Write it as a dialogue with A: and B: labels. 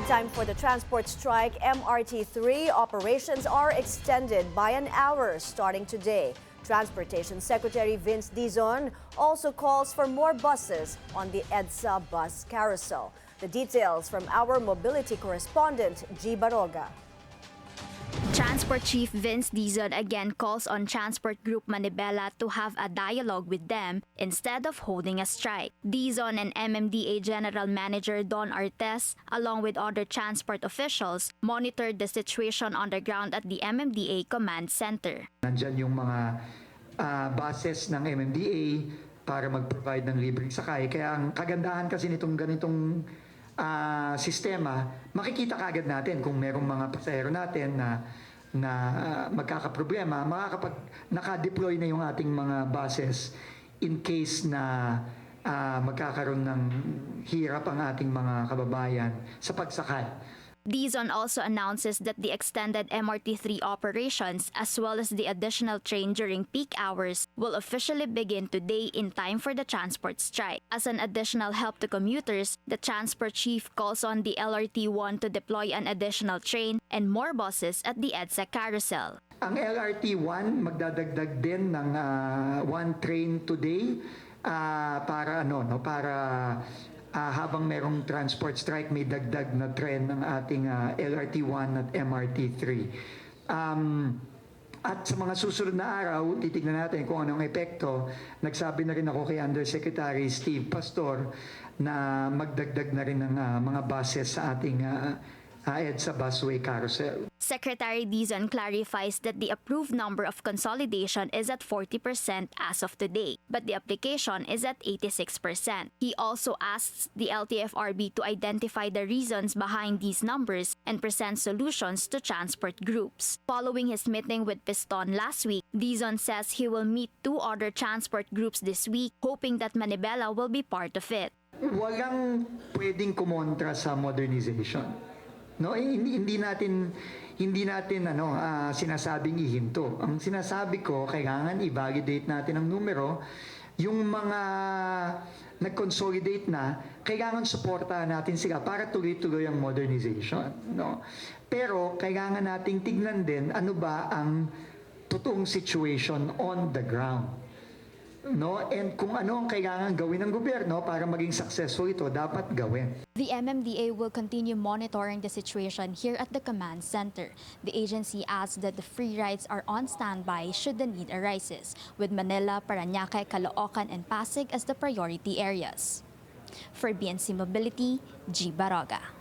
A: time for the transport strike, MRT3 operations are extended by an hour starting today. Transportation Secretary Vince Dizon also calls for more buses on the EDSA bus carousel. The details from our mobility correspondent, G. Baroga.
B: Transport Chief Vince Dizon again calls on Transport Group Manibela to have a dialogue with them instead of holding a strike. Dizon and MMDA General Manager Don Artes, along with other transport officials, monitored the situation on the ground at the MMDA Command Center.
C: Nandyan yung mga buses ng MMDA para mag-provide ng libreng sakay. Kaya ang kagandahan kasi nitong ganitong sistema, makikita kagad natin kung merong mga pasahero natin na magkakaproblema, naka-deploy na yung ating mga buses in case na magkakaroon ng hirap ang ating mga kababayan sa pagsakay.
B: Dizon also announces that the extended MRT3 operations as well as the additional train during peak hours will officially begin today in time for the transport strike. As an additional help to commuters, the transport chief calls on the LRT1 to deploy an additional train and more buses at the EDSA carousel.
C: Ang LRT1 magdadagdag din ng one train today para habang merong transport strike, may dagdag na tren ng ating LRT1 at MRT3. At sa mga susunod na araw, titignan natin kung anong epekto. Nagsabi na rin ako kay Undersecretary Steve Pastor na magdagdag na rin ng mga buses sa ating EDSA busway carousel.
B: Secretary Dizon clarifies that the approved number of consolidation is at 40% as of today, but the application is at 86%. He also asks the LTFRB to identify the reasons behind these numbers and present solutions to transport groups. Following his meeting with Piston last week, Dizon says he will meet two other transport groups this week, hoping that Manibela will be part of it.
C: Walang pwedeng kumontra sa modernization. No, hindi natin sinasabing ihinto. Ang sinasabi ko, kailangan i-validate natin ang numero. Yung mga nag-consolidate na, kailangan suportahan natin sila para tuloy-tuloy ang modernization. No? Pero kailangan nating tignan din ano ba ang totoong situation on the ground. No? And kung ano ang kailangan gawin ng gobyerno para maging successful ito, dapat gawin.
D: The MMDA will continue monitoring the situation here at the command center. The agency adds that the free rides are on standby should the need arises, with Manila, Parañaque, Caloocan, and Pasig as the priority areas. For BNC Mobility, G. Baroga.